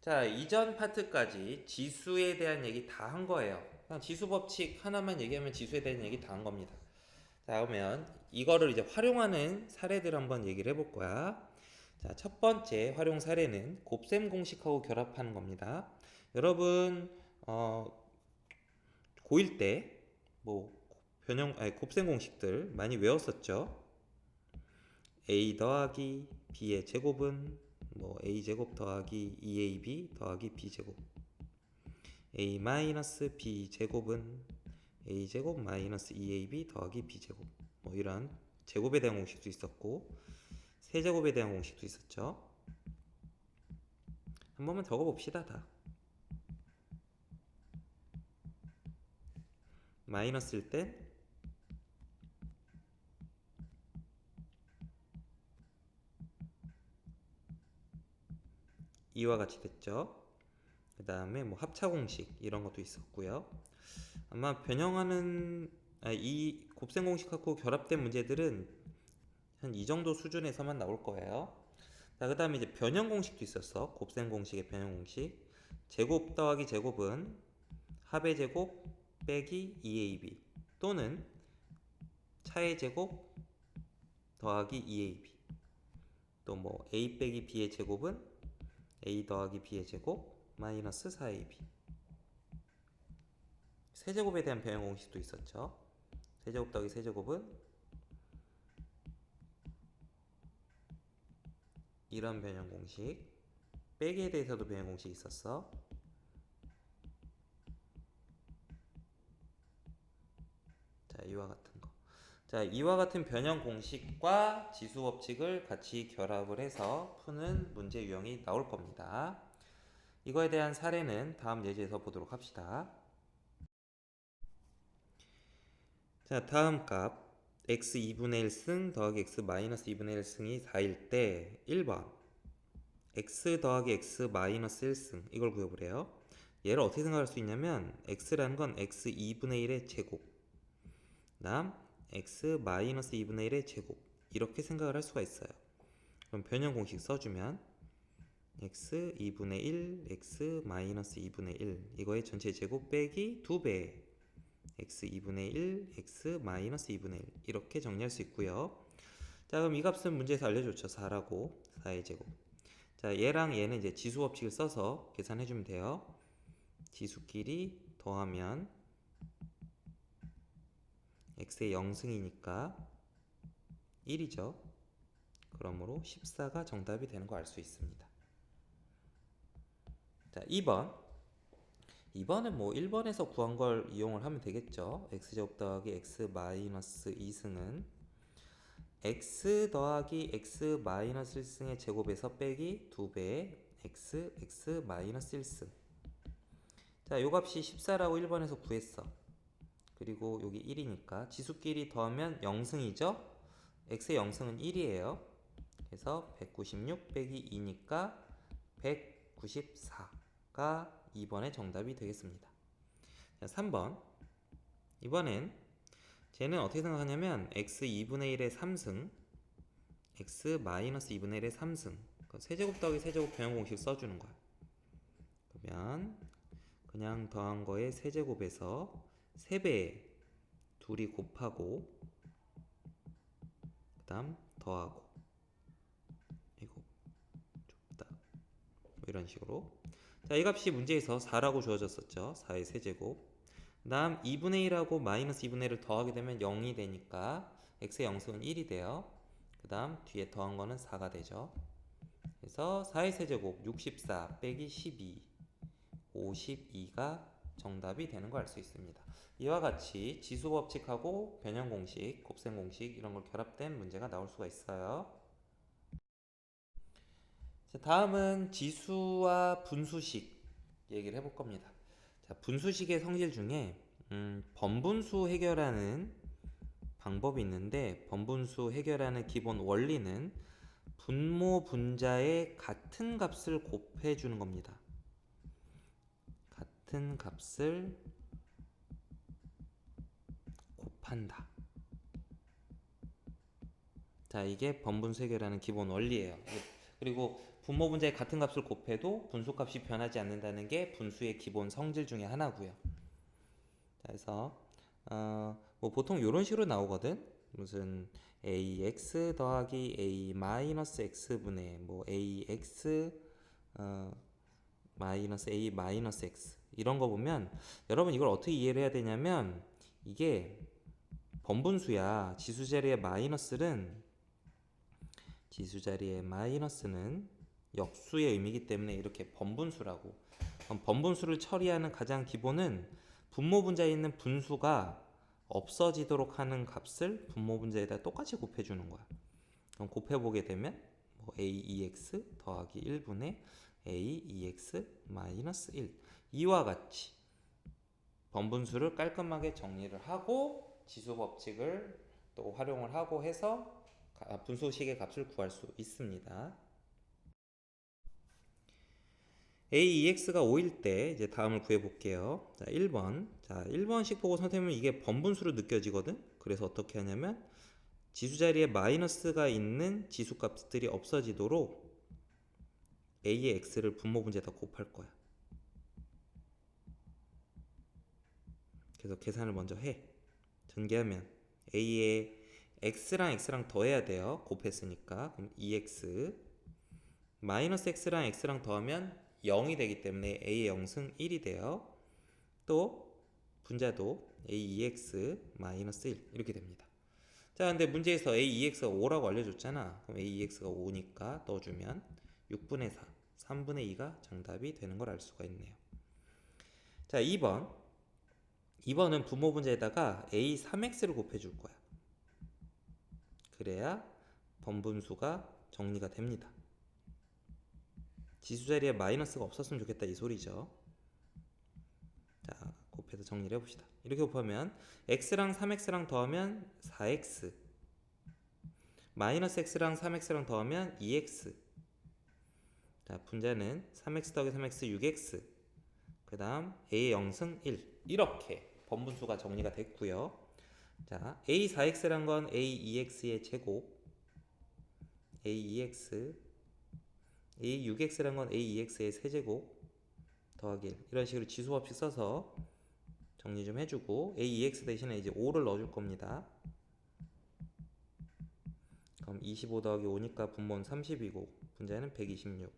자, 이전 파트까지 지수에 대한 얘기 다 한 거예요. 그냥 지수 법칙 하나만 얘기하면 지수에 대한 얘기 다 한 겁니다. 자, 그러면 이거를 이제 활용하는 사례들 한번 얘기를 해볼 거야. 자, 첫 번째 활용 사례는 곱셈 공식하고 결합하는 겁니다. 여러분, 고1 때 뭐 곱셈 공식들 많이 외웠었죠? a 더하기 b의 제곱은 뭐 a 제곱 더하기 2ab 더하기 b 제곱, a 마이너스 b 제곱은 a 제곱 마이너스 2ab 더하기 b 제곱, 뭐 이런 제곱에 대한 공식도 있었고 세제곱에 대한 공식도 있었죠. 한 번만 적어봅시다. 다 마이너스일 땐 이와 같이 됐죠. 그 다음에 뭐 합차 공식 이런 것도 있었고요. 아마 이 곱셈 공식하고 결합된 문제들은 한 이 정도 수준에서만 나올 거예요. 자, 그 다음에 이제 변형 공식도 있었어. 곱셈 공식의 변형 공식. 제곱 더하기 제곱은 합의 제곱 빼기 2ab 또는 차의 제곱 더하기 2ab, 또 뭐 a 빼기 b의 제곱은 a 더하기 b의 제곱 마이너스 4ab. 세제곱에 대한 변형 공식도 있었죠. 세제곱 더하기 세제곱은 이런 변형 공식. 빼기에 대해서도 변형 공식이 있었어. 자, 이와 같은 거. 자, 이와 같은 변형 공식과 지수 법칙을 같이 결합을 해서 푸는 문제 유형이 나올 겁니다. 이거에 대한 사례는 다음 예제에서 보도록 합시다. 자, 다음 값 x 2분의 1승 더하기 x 마이너스 2분의 1승이 4일 때 1번 x 더하기 x 마이너스 1승 이걸 구해보래요. 얘를 어떻게 생각할 수 있냐면 x라는 건 x 2분의 1의 제곱, 다음 x 마이너스 2분의 1의 제곱 이렇게 생각을 할 수가 있어요. 그럼 변형 공식 써주면 x 2분의 1 x 마이너스 2분의 1 이거의 전체 제곱 빼기 2배 x 2분의 1 x 마이너스 2분의 1 이렇게 정리할 수 있고요. 자, 그럼 이 값은 문제에서 알려줬죠. 4라고. 4의 제곱. 자, 얘랑 얘는 이제 지수 법칙을 써서 계산해주면 돼요. 지수끼리 더하면 x의 0승이니까 1이죠. 그러므로 14가 정답이 되는 거 알 수 있습니다. 자, 2번은 뭐 1번에서 구한 걸 이용을 하면 되겠죠. x제곱 더하기 x 마이너스 2승은 x 더하기 x 마이너스 1승의 제곱에서 빼기 2배 x 마이너스 1승. 자, 요 값이 14라고 1번에서 구했어. 그리고 여기 1이니까 지수끼리 더하면 0승이죠. x의 0승은 1이에요. 그래서 196 빼기 2니까 194가 2번의 정답이 되겠습니다. 자, 3번. 이번엔 쟤는 어떻게 생각하냐면 x 2분의 1의 3승 x 마이너스 2분의 1의 3승 세제곱 더하기 세제곱 변형 공식 써주는 거야. 그러면 그냥 더한 거에 세제곱에서 3배에 둘이 곱하고 그 다음 더하고 이거 좁다 뭐 이런 식으로. 자, 이 값이 문제에서 4라고 주어졌었죠. 4의 세제곱. 그 다음 2분의 1하고 마이너스 2분의 1을 더하게 되면 0이 되니까 x의 0승은 1이 돼요. 그 다음 뒤에 더한 거는 4가 되죠. 그래서 4의 세제곱 64 빼기 12 52가 정답이 되는 걸 알 수 있습니다. 이와 같이 지수 법칙하고 변형 공식, 곱셈 공식 이런 걸 결합된 문제가 나올 수가 있어요. 자, 다음은 지수와 분수식 얘기를 해볼 겁니다. 자, 분수식의 성질 중에 번분수 해결하는 방법이 있는데 번분수 해결하는 기본 원리는 분모 분자의 같은 값을 곱해주는 겁니다. 같은 값을 곱한다. 자, 이게 번분수 해결하는 기본 원리예요. 그리고 분모 분자의 같은 값을 곱해도 분수값이 변하지 않는다는 게 분수의 기본 성질 중에 하나고요. 자, 그래서 뭐 보통 이런 식으로 나오거든. 무슨 ax 더하기 a 마이너스 x분의 뭐 ax 마이너스 a 마이너스 x 이런 거 보면 여러분 이걸 어떻게 이해를 해야 되냐면 이게 번분수야. 지수자리의 마이너스는 역수의 의미이기 때문에 이렇게 번분수라고. 그럼 번분수를 처리하는 가장 기본은 분모 분자에 있는 분수가 없어지도록 하는 값을 분모 분자에다 똑같이 곱해주는 거야. 그럼 곱해보게 되면 뭐 aex 더하기 1분의 aex 마이너스 1 이와 같이 번분수를 깔끔하게 정리를 하고 지수 법칙을 또 활용을 하고 해서 분수식의 값을 구할 수 있습니다. aex가 5일 때 이제 다음을 구해 볼게요. 자, 1번. 자, 1번씩 보고 선생님은 이게 번분수로 느껴지거든. 그래서 어떻게 하냐면 지수 자리에 마이너스가 있는 지수값들이 없어지도록 a의 x를 분모 분자에다 곱할 거야. 그래서 계산을 먼저 해. 전개하면 a의 x랑 더해야 돼요. 곱했으니까. 그럼 2x 마이너스 x랑 x랑 더하면 0이 되기 때문에 a의 0승 1이 돼요. 또 분자도 a2x 마이너스 1 이렇게 됩니다. 자, 근데 문제에서 a2x가 5라고 알려줬잖아. 그럼 a2x가 5니까 넣어주면 6분의 4, 3분의 2가 정답이 되는 걸 알 수가 있네요. 자, 2번은 분모 분자에다가 a3x를 곱해줄 거야. 그래야 번분수가 정리가 됩니다. 지수 자리에 마이너스가 없었으면 좋겠다 이 소리죠. 자, 곱해서 정리를 해봅시다. 이렇게 곱하면 x랑 3x랑 더하면 4x 마이너스 x랑 3x랑 더하면 2x. 자, 분자는 3x 더하기 3x 6x 그 다음 a의 0승 1 이렇게 번분수가 정리가 됐고요. 자, a4x란 건 a2x의 제곱 a2x a6x란 건 a2x의 세제곱 더하기 1 이런 식으로 지수법칙 써서 정리 좀 해주고 a2x 대신에 이제 5를 넣어줄 겁니다. 그럼 25 더하기 5니까 분모는 30이고 분자는 126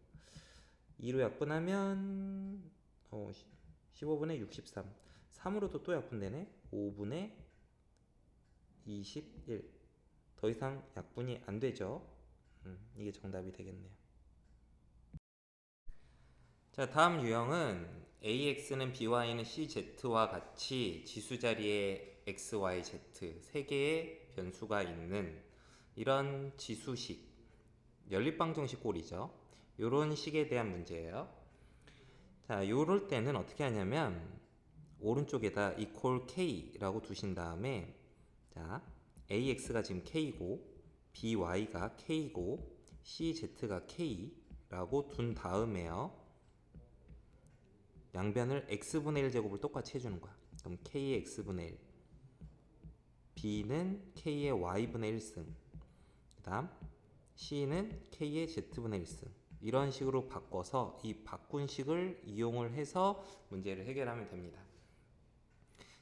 2로 약분하면 15분의 63 3으로도 또 약분되네. 5분의 21 더 이상 약분이 안 되죠. 이게 정답이 되겠네요. 자, 다음 유형은 AX는 BY는 CZ와 같이 지수 자리에 X, Y, Z 세 개의 변수가 있는 이런 지수식, 연립방정식 꼴이죠. 요런 식에 대한 문제예요. 자, 요럴 때는 어떻게 하냐면 오른쪽에다 equal K라고 두신 다음에 자, AX가 지금 K고 BY가 K고 CZ가 K라고 둔 다음에요. 양변을 x분의 1 제곱을 똑같이 해주는 거야. 그럼 k의 x분의 1 b는 k의 y분의 1승 그 다음 c는 k의 z분의 1승 이런 식으로 바꿔서 이 바꾼 식을 이용을 해서 문제를 해결하면 됩니다.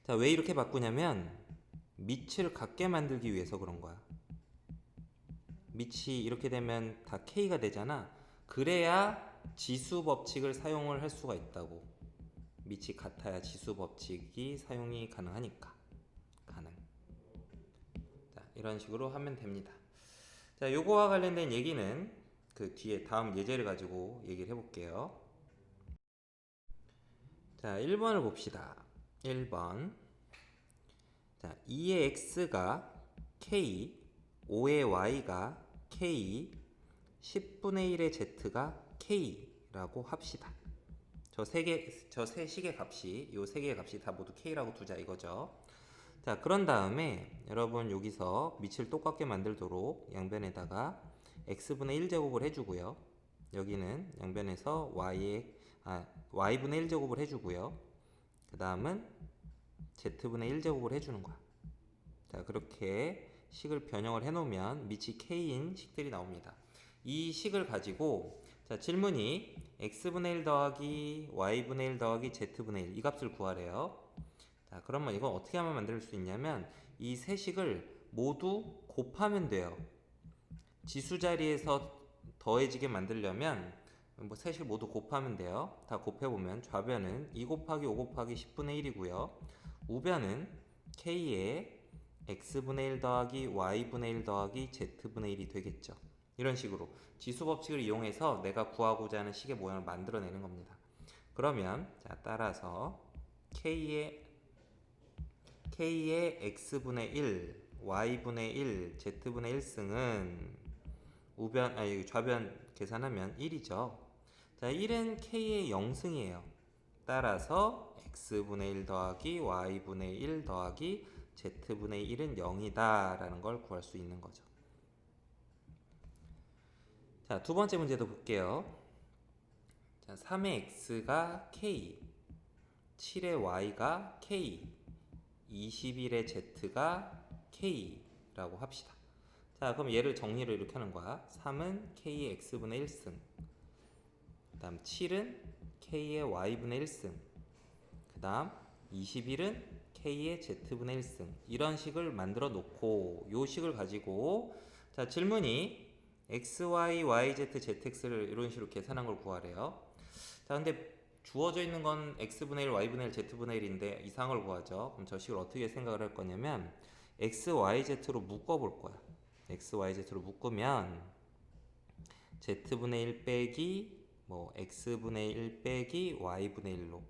자, 왜 이렇게 바꾸냐면 밑을 같게 만들기 위해서 그런 거야. 밑이 이렇게 되면 다 k가 되잖아. 그래야 지수 법칙을 사용을 할 수가 있다고. 밑이 같아야 지수 법칙이 사용이 가능하니까. 자, 이런 식으로 하면 됩니다. 자, 요거와 관련된 얘기는 그 뒤에 다음 예제를 가지고 얘기를 해볼게요. 자, 1번을 봅시다. 1번. 자, 2의 x가 k, 5의 y가 k, 10분의 1의 z가 k라고 합시다. 저 세 식의 값이, 요 세 개의 값이 다 모두 k라고 두자 이거죠. 자, 그런 다음에 여러분 여기서 밑을 똑같게 만들도록 양변에다가 x분의 1제곱을 해주고요. 여기는 양변에서 y분의 1제곱을 해주고요. 그 다음은 z분의 1제곱을 해주는 거야. 자, 그렇게 식을 변형을 해놓으면 밑이 k인 식들이 나옵니다. 이 식을 가지고 자, 질문이 x분의 1 더하기 y분의 1 더하기 z분의 1 이 값을 구하래요. 자, 그러면 이거 어떻게 하면 만들 수 있냐면 이 세 식을 모두 곱하면 돼요. 지수 자리에서 더해지게 만들려면 뭐 세 식 모두 곱하면 돼요. 다 곱해보면 좌변은 2 곱하기 5 곱하기 10분의 1이고요. 우변은 k의 x분의 1 더하기 y분의 1 더하기 z분의 1이 되겠죠. 이런 식으로 지수 법칙을 이용해서 내가 구하고자 하는 식의 모양을 만들어내는 겁니다. 그러면 자, 따라서 k의 x분의 1, y분의 1, z분의 1승은 좌변 계산하면 1이죠. 자, 1은 k의 0승이에요. 따라서 x분의 1 더하기 y분의 1 더하기 z분의 1은 0이다 라는 걸 구할 수 있는 거죠. 자, 두 번째 문제도 볼게요. 자, 3의 x가 k, 7의 y가 k, 21의 z가 k라고 합시다. 자, 그럼 얘를 정리를 이렇게 하는 거야. 3은 k의 x분의 1승, 그 다음 7은 k의 y분의 1승, 그 다음 21은 k의 z분의 1승, 이런 식을 만들어 놓고 요 식을 가지고 자, 질문이 x, y, y, z, zx를 이런 식으로 계산한 걸 구하래요. 자, 근데 주어져 있는 건 x분의 1, y분의 1, z분의 1인데 이상을 구하죠. 그럼 저 식을 어떻게 생각을 할 거냐면 x, y, z로 묶어 볼 거야. x, y, z로 묶으면 z분의 1 빼기 x분의 1 빼기 y분의 1로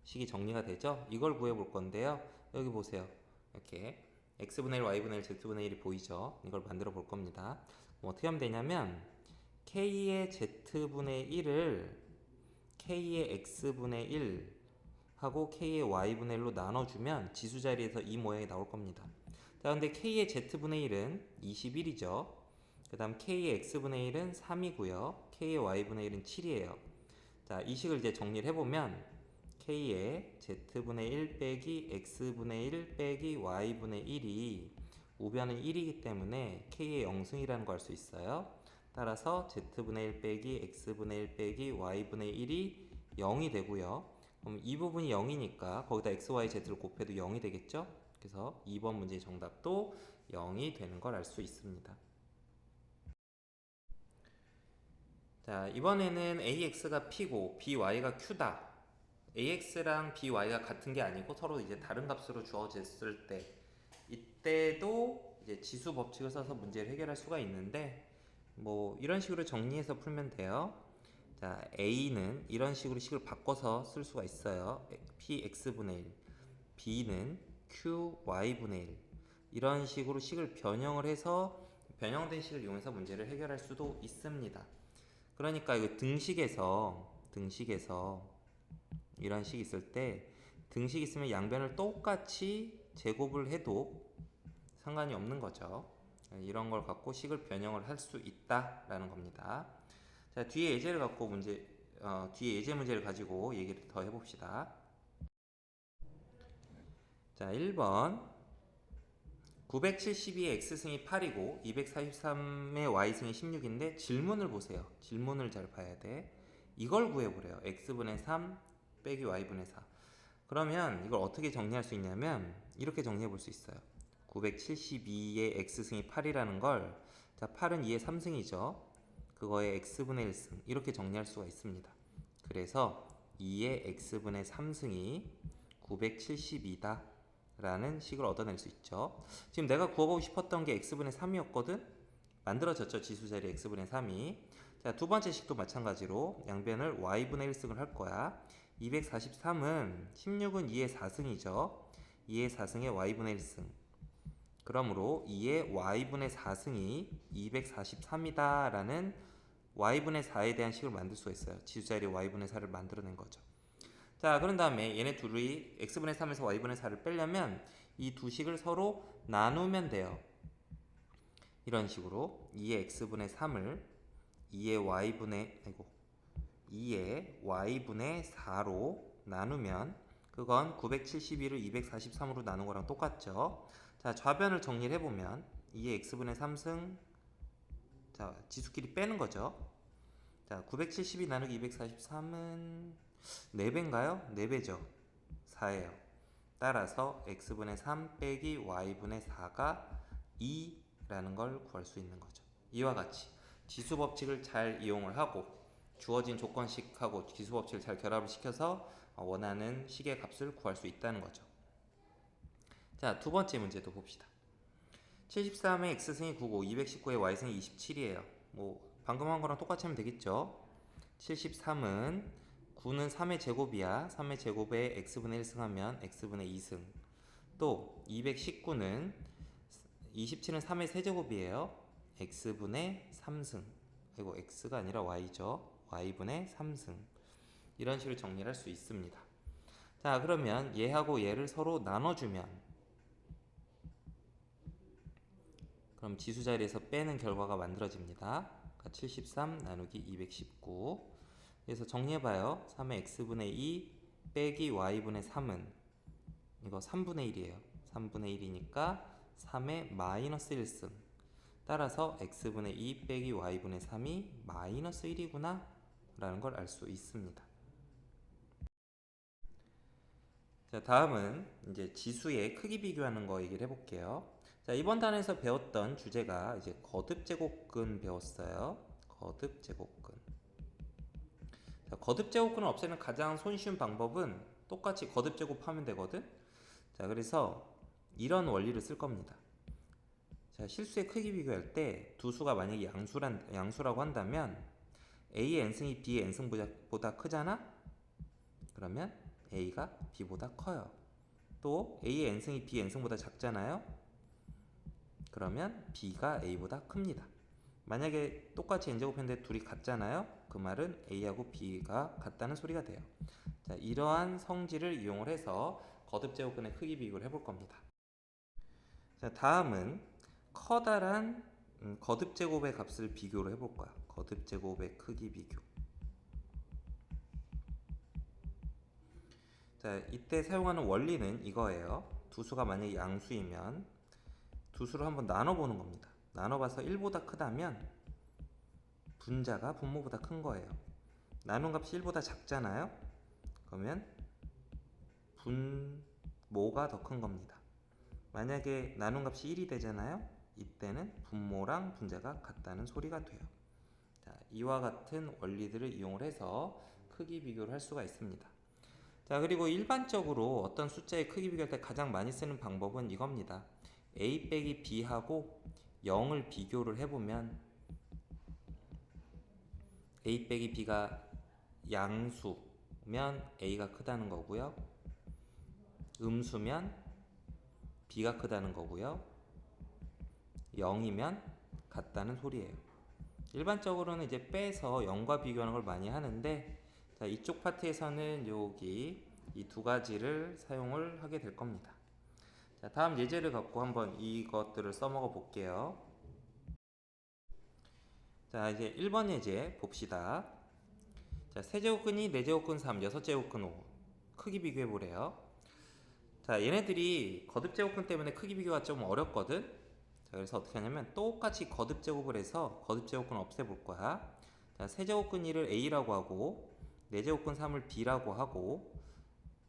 식이 정리가 되죠. 이걸 구해 볼 건데요. 여기 보세요. 이렇게 x분의 1, y분의 1, z분의 1이 보이죠. 이걸 만들어 볼 겁니다. 어떻게 하면 되냐면 k의 z분의 1을 k의 x분의 1 하고 k의 y분의 1로 나눠주면 지수 자리에서 이 모양이 나올 겁니다. 자, 근데 k의 z분의 1은 21이죠. 그 다음 k의 x분의 1은 3이고요. k의 y분의 1은 7이에요. 자, 이 식을 이제 정리를 해보면 k의 z분의 1 빼기 x분의 1 빼기 y분의 1이 우변은 1이기 때문에 k의 0승이라는 걸 알 수 있어요. 따라서 z분의 1 빼기 x분의 1 빼기 y분의 1이 0이 되고요. 그럼 이 부분이 0이니까 거기다 x, y, z를 곱해도 0이 되겠죠? 그래서 2번 문제의 정답도 0이 되는 걸 알 수 있습니다. 자, 이번에는 ax가 p고 by가 q다. ax랑 by가 같은 게 아니고 서로 이제 다른 값으로 주어졌을 때 이때도 이제 지수 법칙을 써서 문제를 해결할 수가 있는데 이런 식으로 정리해서 풀면 돼요. 자, a는 이런 식으로 식을 바꿔서 쓸 수가 있어요. px분의 1, b는 qy분의 1, 이런 식으로 식을 변형을 해서 변형된 식을 이용해서 문제를 해결할 수도 있습니다. 그러니까 이거 등식에서 이런 식이 있을 때 등식 있으면 양변을 똑같이 제곱을 해도 상관이 없는 거죠. 이런 걸 갖고 식을 변형을 할 수 있다라는 겁니다. 자, 뒤에 예제를 갖고 뒤에 예제 문제를 가지고 얘기를 더 해봅시다. 자, 1번 972의 x승이 8이고 243의 y승이 16인데 질문을 보세요. 질문을 잘 봐야 돼. 이걸 구해보래요. x분의 3 빼기 y분의 4. 그러면 이걸 어떻게 정리할 수 있냐면 이렇게 정리해 볼 수 있어요. 972의 x승이 8이라는 걸, 자, 8은 2의 3승이죠. 그거의 x분의 1승, 이렇게 정리할 수가 있습니다. 그래서 2의 x분의 3승이 972다 라는 식을 얻어낼 수 있죠. 지금 내가 구해보고 싶었던 게 x분의 3이었거든. 만들어졌죠. 지수 자리 x분의 3이. 자, 두 번째 식도 마찬가지로 양변을 y분의 1승을 할 거야. 243은 16은 2의 4승이죠. 2의 4승의 y분의 1승. 그러므로 2의 y분의 4승이 243이다 라는 y분의 4에 대한 식을 만들 수가 있어요. 지수 자리 y분의 4를 만들어낸 거죠. 자, 그런 다음에 얘네 둘이 x분의 3에서 y분의 4를 빼려면 이 두 식을 서로 나누면 돼요. 이런 식으로 2의 x분의 3을 2의 y분의 4로 나누면 그건 971을 243으로 나눈 거랑 똑같죠. 자, 좌변을 정리를 해보면 2의 x분의 3승, 자, 지수끼리 빼는 거죠. 자, 972 나누기 243은 4배인가요? 4배죠. 4예요. 따라서 x분의 3 빼기 y분의 4가 2라는 걸 구할 수 있는 거죠. 이와 같이 지수 법칙을 잘 이용을 하고 주어진 조건식하고 지수 법칙을 잘 결합을 시켜서 원하는 식의 값을 구할 수 있다는 거죠. 자, 두 번째 문제도 봅시다. 73의 x승이 9고 219의 y승이 27이에요. 뭐 방금 한 거랑 똑같이 하면 되겠죠. 73은 9는 3의 제곱이야. 3의 제곱에 x분의 1승 하면 x분의 2승. 또 219는 27은 3의 세제곱이에요. x분의 3승. 그리고 x가 아니라 y죠. y분의 3승. 이런 식으로 정리를 할 수 있습니다. 자, 그러면 얘하고 얘를 서로 나눠주면, 그럼 지수 자리에서 빼는 결과가 만들어집니다. 73 나누기 219. 그래서 정리해봐요. 3의 x분의 2 빼기 y분의 3은 이거 3분의 1이에요. 3분의 1이니까 3의 마이너스 1승. 따라서 x분의 2 빼기 y분의 3이 마이너스 1이구나 라는 걸 알 수 있습니다. 자, 다음은 이제 지수의 크기 비교하는 거 얘기를 해볼게요. 자, 이번 단에서 배웠던 주제가 이제 거듭제곱근 배웠어요. 거듭제곱근. 자, 거듭제곱근을 없애는 가장 손쉬운 방법은 똑같이 거듭제곱하면 되거든. 자, 그래서 이런 원리를 쓸 겁니다. 자, 실수의 크기 비교할 때 두 수가 만약에 양수라고 한다면 A의 n승이 B의 n승보다 크잖아? 그러면 A가 B보다 커요. 또 A의 n승이 B n승보다 작잖아요? 그러면 B가 A보다 큽니다. 만약에 똑같이 n제곱했는데 둘이 같잖아요? 그 말은 A하고 B가 같다는 소리가 돼요. 자, 이러한 성질을 이용을 해서 거듭제곱근의 크기 비교를 해볼 겁니다. 자, 다음은 커다란 거듭제곱의 값을 비교를 해볼 거야. 거듭제곱의 크기 비교. 자, 이때 사용하는 원리는 이거예요. 두 수가 만약에 양수이면 두 수를 한번 나눠보는 겁니다. 나눠봐서 1보다 크다면 분자가 분모보다 큰 거예요. 나눈 값이 1보다 작잖아요? 그러면 분모가 더 큰 겁니다. 만약에 나눈 값이 1이 되잖아요? 이때는 분모랑 분자가 같다는 소리가 돼요. 자, 이와 같은 원리들을 이용을 해서 크기 비교를 할 수가 있습니다. 자, 그리고 일반적으로 어떤 숫자의 크기 비교할 때 가장 많이 쓰는 방법은 이겁니다. A 빼기 B하고 0을 비교를 해보면 A 빼기 B가 양수면 A가 크다는 거고요. 음수면 B가 크다는 거고요. 0이면 같다는 소리예요. 일반적으로는 이제 빼서 0과 비교하는 걸 많이 하는데, 자, 이쪽 파트에서는 여기 이 두 가지를 사용을 하게 될 겁니다. 자, 다음 예제를 갖고 한번 이것들을 써먹어 볼게요. 자, 이제 1번 예제 봅시다. 자, 세제곱근이 4제곱근 3, 6제곱근 5 크기 비교해 보래요. 자, 얘네들이 거듭제곱근 때문에 크기 비교가 좀 어렵거든. 자, 그래서 어떻게 하냐면 똑같이 거듭제곱을 해서 거듭제곱근 없애볼 거야. 자, 세제곱근 1을 A라고 하고 4제곱근 3을 B라고 하고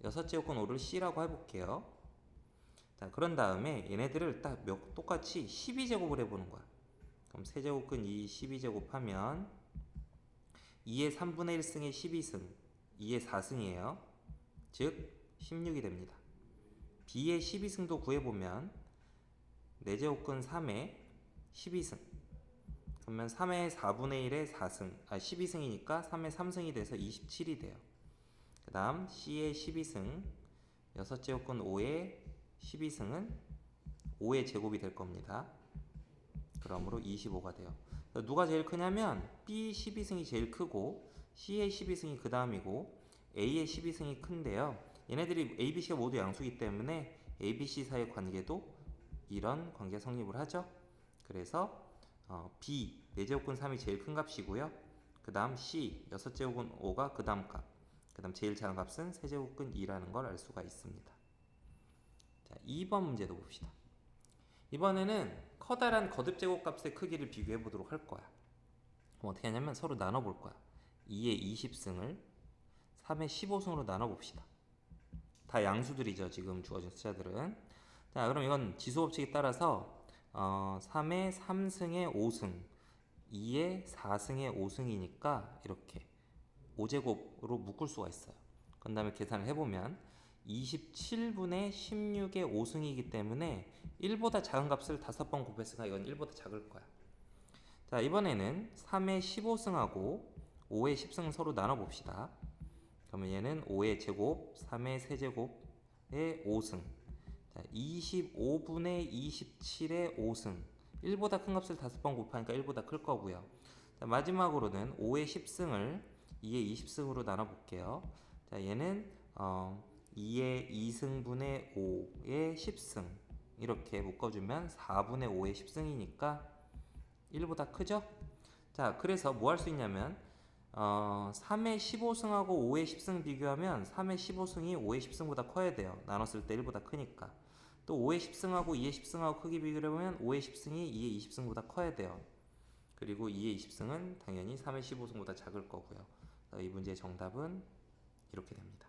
6제곱근 5를 C라고 해볼게요. 자, 그런 다음에 얘네들을 딱 똑같이 12제곱을 해보는 거야. 그럼 세제곱근 2 12제곱 하면 2의 3분의 1승의 12승 2의 4승이에요. 즉 16이 됩니다. B의 12승도 구해보면 4제곱근 3의 12승 그러면 3의 4분의 1의 4승 12승이니까 3의 3승이 돼서 27이 돼요. 그 다음 C의 12승 6제곱근 5의 12승은 5의 제곱이 될 겁니다. 그러므로 25가 돼요. 누가 제일 크냐면 B 12승이 제일 크고 C의 12승이 그 다음이고 A의 12승이 큰데요. 얘네들이 A, B, C가 모두 양수이기 때문에 A, B, C 사이의 관계도 이런 관계가 성립을 하죠. 그래서 B 4제곱근 3이 제일 큰 값이고요. 그 다음 C 6제곱근 5가 그 다음 값. 그 다음 제일 작은 값은 세제곱근 2라는 걸 알 수가 있습니다. 자, 2번 문제도 봅시다. 이번에는 커다란 거듭제곱 값의 크기를 비교해 보도록 할 거야. 그럼 어떻게 하냐면 서로 나눠 볼 거야. 2의 20승을 3의 15승으로 나눠봅시다. 다 양수들이죠. 지금 주어진 숫자들은. 자, 그럼 이건 지수법칙에 따라서 3의 3승의 5승, 2의 4승의 5승이니까 이렇게 5제곱으로 묶을 수가 있어요. 그 다음에 계산을 해보면 27분의 16의 5승이기 때문에 1보다 작은 값을 5번 곱했으니까 이건 1보다 작을 거야. 자, 이번에는 3의 15승하고 5의 10승을 서로 나눠봅시다. 그러면 얘는 5의 제곱, 3의 세제곱의 5승. 자, 25분의 27의 5승. 1보다 큰 값을 5번 곱하니까 1보다 클 거고요. 자, 마지막으로는 5의 10승을 2의 20승으로 나눠볼게요. 자, 얘는 2의 2승분의 5의 10승. 이렇게 묶어주면 4분의 5의 10승이니까 1보다 크죠? 자, 그래서 뭐 할 수 있냐면 3의 15승하고 5의 10승 비교하면 3의 15승이 5의 10승보다 커야 돼요. 나눴을 때 1보다 크니까. 또 5의 10승하고 2의 10승하고 크기 비교를 해보면 5의 10승이 2의 20승보다 커야 돼요. 그리고 2의 20승은 당연히 3의 15승보다 작을 거고요. 이 문제의 정답은 이렇게 됩니다.